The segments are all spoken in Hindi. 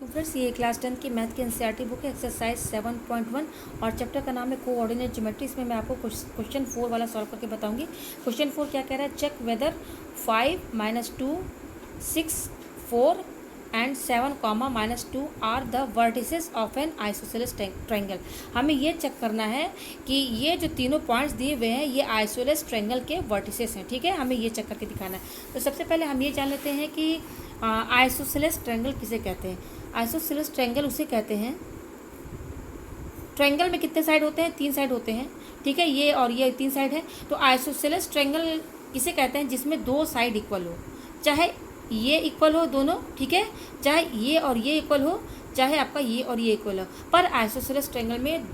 फ्रेंड्स ये क्लास 10 की मैथ की एनसीईआरटी बुक है एक्सरसाइज 7.1 और चैप्टर का नाम है कोऑर्डिनेट ज्योमेट्री। इसमें मैं आपको क्वेश्चन 4 वाला सॉल्व करके बताऊंगी। क्वेश्चन 4 क्या कह रहा है, check whether 5 - 2 6 4 and 7, -2 are the vertices of an isosceles triangle. हमें ये चेक करना है कि ये जो तीनों पॉइंट्स दिए हुए हैं ये आइसोसेलेस ट्रायंगल के वर्टिसेस हैं। ठीक है, हमें ये चेक करके दिखाना है। तो सबसे पहले हम ये जान लेते हैं कि आइसोसेलेस ट्रायंगल किसे कहते हैं। आइसोसेलेस ट्रायंगल उसे कहते हैं, ट्रायंगल में कितने साइड होते हैं, 3 साइड होते हैं। ठीक है, ये और ये 3 साइड है। तो आइसोसेलेस ट्रायंगल किसे कहते हैं, जिसमें 2 साइड इक्वल हो, चाहे ये इक्वल हो दोनों, ठीक है, चाहे ये और ये इक्वल हो, चाहे आपका ये और ये इक्वल हो, पर आइसोसेलेस ट्रायंगल में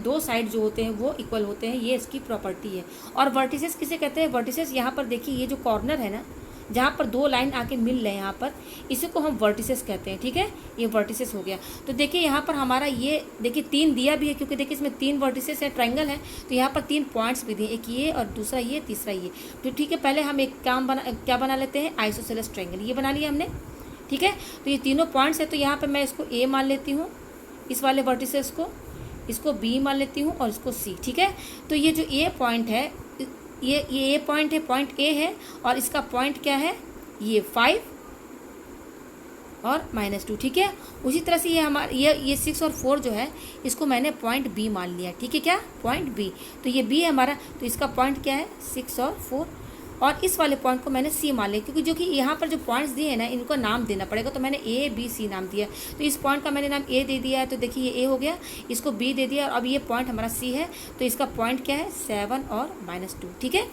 दो साइड जो होते हैं वो इक्वल होते हैं। ये इसकी प्रॉपर्टी है। और वर्टिसेस किसे कहते हैं, वर्टिसेस यहाँ पर देखिए, ये जो कॉर्नर है ना, जहाँ पर 2 लाइन आके मिल रहे हैं यहाँ पर, इसी को हम वर्टिसेस कहते हैं। ठीक है, ये वर्टिसेस हो गया। तो देखिए यहाँ पर हमारा ये देखिए 3 दिया भी है, क्योंकि देखिए इसमें 3 वर्टिसेस है, ट्रायंगल है, तो यहाँ पर 3 पॉइंट्स भी दिए, एक ये और दूसरा ये, तीसरा ये। तो ठीक है, पहले हम एक क्या बना लेते हैं, आइसोसेलेस ट्रायंगल। ये बना लिया हमने। ठीक है, तो ये तीनों पॉइंट्स है, तो यहाँ पर मैं इसको ए मान लेती हूँ, इस वाले वर्टिसेस को, इसको बी मान लेती हूँ और इसको सी। ठीक है, तो ये जो ए पॉइंट है, ये ए पॉइंट है, पॉइंट ए है, और इसका पॉइंट क्या है, ये 5 और -2। ठीक है, उसी तरह से ये हमारा ये 6 और 4 जो है, इसको मैंने पॉइंट बी मान लिया। ठीक है, क्या पॉइंट बी, तो ये बी है हमारा, तो इसका पॉइंट क्या है 6 और 4, और इस वाले पॉइंट को मैंने सी मान लिया, क्योंकि जो कि यहाँ पर जो पॉइंट्स दिए हैं ना, इनको नाम देना पड़ेगा। तो मैंने ए बी सी नाम दिया, तो इस पॉइंट का मैंने नाम ए दे दिया है, तो देखिए ये ए हो गया, इसको बी दे दिया, और अब ये पॉइंट हमारा सी है, तो इसका पॉइंट क्या है 7 और -2। ठीक है,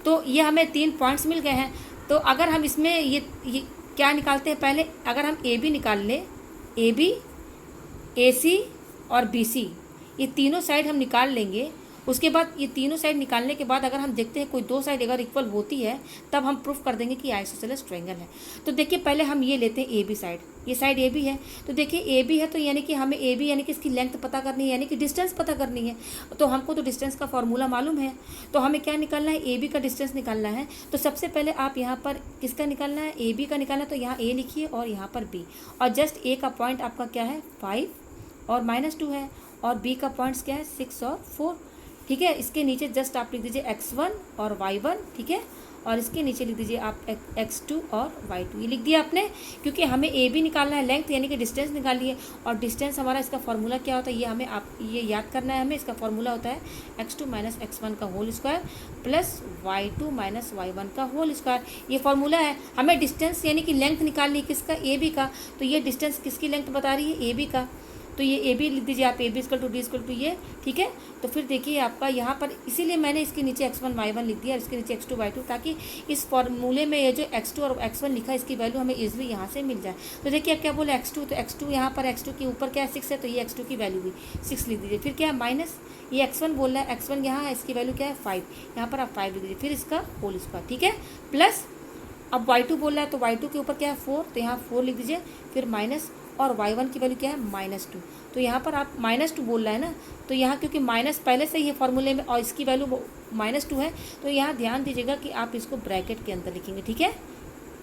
तो ये हमें 3 पॉइंट्स मिल गए हैं। तो अगर हम इसमें ये क्या निकालते हैं, पहले अगर हम ए बी निकाल लें, ए बी, ए सी और बी सी, ये तीनों साइड हम निकाल लेंगे। उसके बाद ये तीनों साइड निकालने के बाद अगर हम देखते हैं कोई 2 साइड अगर इक्वल होती है, तब हम प्रूफ कर देंगे कि आइसोसेलेस ट्रायंगल है। तो देखिए पहले हम ये लेते हैं ए बी साइड, ये साइड ए बी है, तो देखिए ए बी है, तो यानी कि हमें ए बी यानी कि इसकी लेंथ पता करनी है, यानी कि डिस्टेंस पता करनी है। तो हमको तो डिस्टेंस का फॉर्मूला मालूम है, तो हमें क्या निकालना है, ए बी का डिस्टेंस निकालना है। तो सबसे पहले आप यहाँ पर किसका निकालना है, ए बी का निकालना है, तो यहाँ ए लिखिए और यहाँ पर बी, और जस्ट ए का पॉइंट आपका क्या है 5 और -2 है, और बी का पॉइंट्स क्या है 6 और 4। ठीक है, इसके नीचे जस्ट आप लिख दीजिए x1 और y1। ठीक है, और इसके नीचे लिख दीजिए आप x2 और y2। ये लिख दिया आपने, क्योंकि हमें ए बी निकालना है, लेंथ यानी कि डिस्टेंस निकालिए, और डिस्टेंस हमारा इसका फॉर्मूला क्या होता है, ये हमें ये याद करना है। हमें इसका फॉर्मूला होता है x2 - x1 का whole square plus y2 - y1 का होल स्क्वायर। ये फॉर्मूला है। हमें डिस्टेंस यानी कि लेंथ निकालनी है, किसका, ए बी का। तो ये डिस्टेंस किसकी लेंथ बता रही है, ए बी का, तो ये ए बी लिख दीजिए आप, ए बी = डी = ये। ठीक है, तो फिर देखिए आपका यहाँ पर, इसीलिए मैंने इसके नीचे x1 y1 लिख दिया और इसके नीचे x2 y2, ताकि इस फॉर्मूले में ये जो x2 और x1 लिखा है, इसकी वैल्यू हमें इजीली यहाँ से मिल जाए। तो देखिए अब क्या बोले x2, तो x2 यहाँ पर x2 के ऊपर क्या है 6 है, तो ये x2 की वैल्यू भी 6 लिख दीजिए। फिर क्या है माइनस, ये x1 बोल रहा है, x1 यहाँ है, इसकी वैल्यू क्या है 5, यहाँ पर आप 5 लिख दीजिए, फिर इसका होल स्क्वायर। ठीक है, प्लस अब y2 बोल रहा है, तो y2 के ऊपर क्या है 4, तो यहाँ 4 लिख दीजिए, फिर माइनस, और y1 की वैल्यू क्या है -2, तो यहाँ पर आप -2 बोल रहा है ना, तो यहाँ क्योंकि माइनस पहले से ही है फॉर्मूले में और इसकी वैल्यू -2 है, तो यहाँ ध्यान दीजिएगा कि आप इसको ब्रैकेट के अंदर लिखेंगे। ठीक है,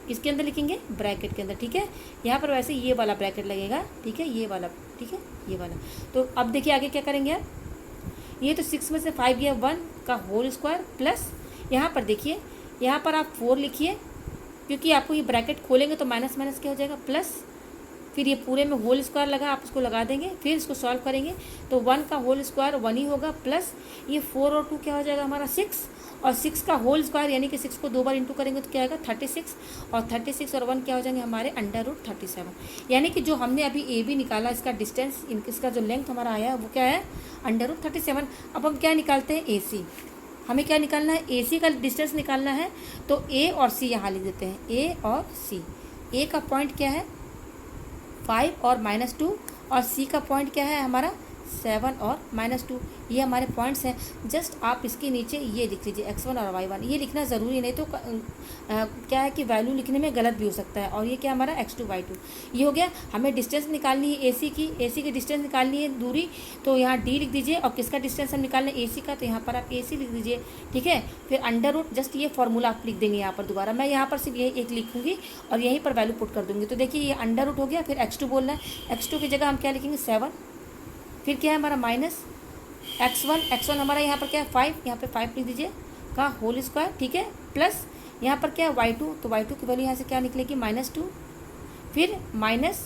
किसके अंदर लिखेंगे, ब्रैकेट के अंदर। ठीक है, यहाँ पर वैसे ये वाला ब्रैकेट लगेगा। ठीक है, ये वाला, ठीक है, ये वाला। तो अब देखिए आगे क्या करेंगे आप, ये तो 6 में से 5 गया, 1 का होल स्क्वायर प्लस, यहाँ पर देखिए, यहाँ पर आप 4 लिखिए, क्योंकि आपको ये ब्रैकेट खोलेंगे तो माइनस माइनस क्या हो जाएगा प्लस, फिर ये पूरे में होल स्क्वायर लगा, आप इसको लगा देंगे, फिर इसको सॉल्व करेंगे, तो 1 का होल स्क्वायर 1 ही होगा, प्लस ये 4 और 2 क्या हो जाएगा हमारा 6, और 6 का होल स्क्वायर यानी कि 6 को 2 बार इंटू करेंगे तो क्या आएगा 36, और 36 और 1 क्या हो जाएंगे हमारे √37। यानी कि जो हमने अभी ए बी निकाला, इसका डिस्टेंस, इसका जो लेंथ हमारा आया वो क्या है √37। अब हम क्या निकालते हैं, ए सी। हमें क्या निकालना है, ए सी का डिस्टेंस निकालना है, तो ए और सी यहाँ लिख देते हैं, ए और सी। ए का पॉइंट क्या है 5 और -2, और सी का पॉइंट क्या है हमारा 7 और -2, ये हमारे पॉइंट्स हैं। जस्ट आप इसके नीचे ये लिख लीजिए x1 और y1, ये लिखना ज़रूरी नहीं तो क्या है कि वैल्यू लिखने में गलत भी हो सकता है। और ये क्या हमारा x2 y2, ये हो गया। हमें डिस्टेंस निकालनी है AC की डिस्टेंस निकालनी है दूरी, तो यहाँ d लिख दीजिए। और किसका डिस्टेंस हम निकालना है AC का, तो यहाँ पर आप AC लिख दीजिए, ठीक है। फिर अंडर रूट, जस्ट ये फॉर्मूला आप लिख देंगे यहाँ पर दोबारा। मैं यहाँ पर सिर्फ यही एक लिखूँगी और यहीं पर वैल्यू पुट कर दूँगी। तो देखिए ये अंडर रूट हो गया, फिर x2 बोलना है, x2 की जगह हम क्या लिखेंगे 7, फिर क्या है हमारा माइनस x1 हमारा यहाँ पर क्या है 5, यहाँ पे 5 लिख दीजिए का होल स्क्वायर, ठीक है। प्लस यहाँ पर क्या है y2, तो y2 की वैल्यू यहाँ से क्या निकलेगी -2, फिर माइनस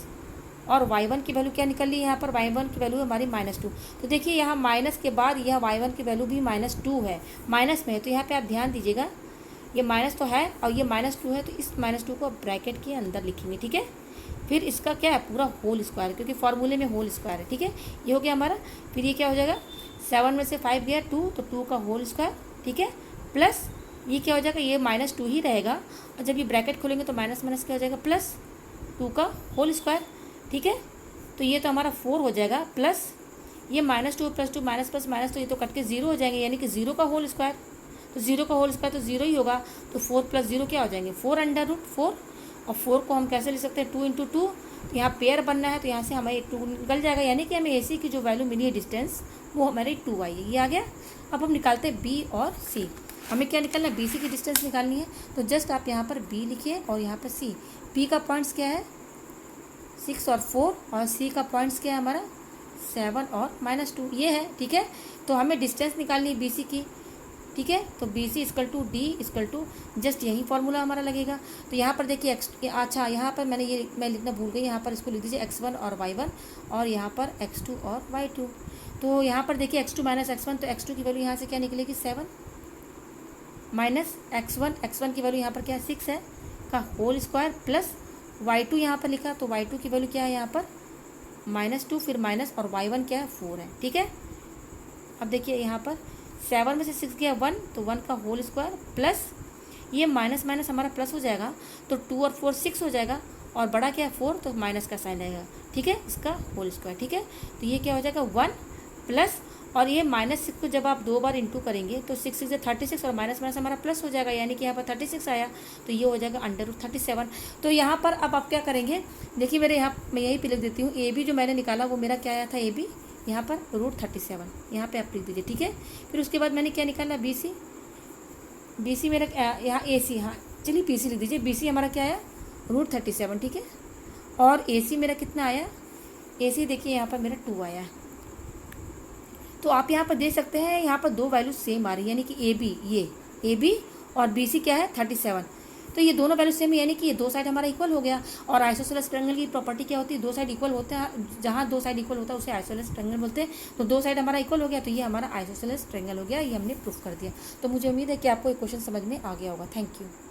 और y1 की वैल्यू क्या निकल ली यहाँ पर, y1 की वैल्यू हमारी -2। तो देखिए यहाँ माइनस के बाद यह y1 की वैल्यू भी -2 है, माइनस में है। तो यहाँ पे आप ध्यान दीजिएगा, ये माइनस तो है और ये -2 है, तो इस -2 को ब्रैकेट के अंदर लिखेंगे, ठीक है। फिर इसका क्या है पूरा होल स्क्वायर, क्योंकि फॉर्मूले में होल स्क्वायर है, ठीक है। ये हो गया हमारा। फिर ये क्या हो जाएगा, 7 में से 5 गया 2, तो 2 का होल स्क्वायर, ठीक है। प्लस ये क्या हो जाएगा, ये -2 ही रहेगा, और जब ये ब्रैकेट खोलेंगे तो माइनस क्या हो जाएगा, प्लस 2 का होल स्क्वायर, ठीक है। तो ये तो हमारा 4 हो जाएगा, प्लस ये -2 + 2 माइनस प्लस माइनस, तो ये तो कट के 0 हो जाएंगे, यानी कि 0 का होल स्क्वायर। तो 0 का होल स्क्वायर तो 0 ही होगा, तो 4 + 0 क्या हो जाएंगे 4 √4। और 4 को हम कैसे लिख सकते हैं 2 × 2, तो यहाँ पेयर बनना है, तो यहाँ से हमें 2 निकल जाएगा, यानी कि हमें AC की जो वैल्यू मिली है डिस्टेंस वो हमारी 2 आई है, ये आ गया। अब हम निकालते हैं B और C। हमें क्या निकालना है, BC की डिस्टेंस निकालनी है। तो जस्ट आप यहाँ पर B लिखिए और यहाँ पर C। B का पॉइंट्स क्या है 6 और 4, और C का पॉइंट्स क्या है हमारा 7 और -2, ये है, ठीक है। तो हमें डिस्टेंस निकालनी है BC की, ठीक है। तो BC = D जस्ट यही फॉर्मूला हमारा लगेगा। तो यहाँ पर देखिए अच्छा यहाँ पर मैं लिखना भूल गई, यहाँ पर इसको लिख दीजिए x1 और y1, और यहाँ पर x2 और y2। तो यहाँ पर देखिए x2 - x1, तो x2 की वैल्यू यहाँ से क्या निकलेगी 7, माइनस x1 की वैल्यू यहाँ पर क्या है 6 है का होल स्क्वायर, प्लस y2 यहाँ पर लिखा, तो y2 की वैल्यू क्या है यहाँ पर -2, फिर माइनस, और y1 क्या है 4 है, ठीक है। अब देखिए यहाँ पर 7 में से 6 गया 1, तो 1 का होल स्क्वायर, प्लस ये माइनस हमारा प्लस हो जाएगा, तो 2 और 4 6 हो जाएगा, और बड़ा क्या है 4, तो माइनस का साइन रहेगा, ठीक है, इसका होल स्क्वायर, ठीक है। तो ये क्या हो जाएगा 1 प्लस, और ये -6 को जब आप 2 बार इंटू करेंगे तो 6 से 36, और माइनस हमारा प्लस हो जाएगा, यानी कि यहाँ पर 36 आया, तो ये हो जाएगा √37। तो यहाँ पर अब आप क्या करेंगे, देखिए मेरे यहाँ मैं यही पे लिख देती हूँ, AB जो मैंने निकाला वो मेरा क्या आया था, AB यहाँ पर √37 यहाँ पे आप लिख दीजिए, ठीक है। फिर उसके बाद मैंने क्या निकाला BC मेरा यहाँ AC, हाँ चलिए BC लिख दीजिए। BC हमारा क्या आया √37, ठीक है। और AC मेरा कितना आया, AC देखिए यहाँ पर मेरा 2 आया। तो आप यहाँ पर देख सकते हैं, यहाँ पर 2 वैल्यू सेम आ रही है, यानी कि AB और BC क्या है 37, तो ये दोनों वैल्यू सेम है, यानी कि ये 2 साइड हमारा इक्वल हो गया। और आइसोसेलेस ट्रायंगल की प्रॉपर्टी क्या होती है, 2 साइड इक्वल होते हैं, जहाँ 2 साइड इक्वल होता है उसे आइसोसेलेस ट्रायंगल बोलते हैं। तो 2 साइड हमारा इक्वल हो गया, तो ये हमारा आइसोसेलेस ट्रायंगल हो गया, ये हमने प्रूफ कर दिया। तो मुझे उम्मीद है कि आपको ये क्वेश्चन समझ में आ गया होगा। Thank you.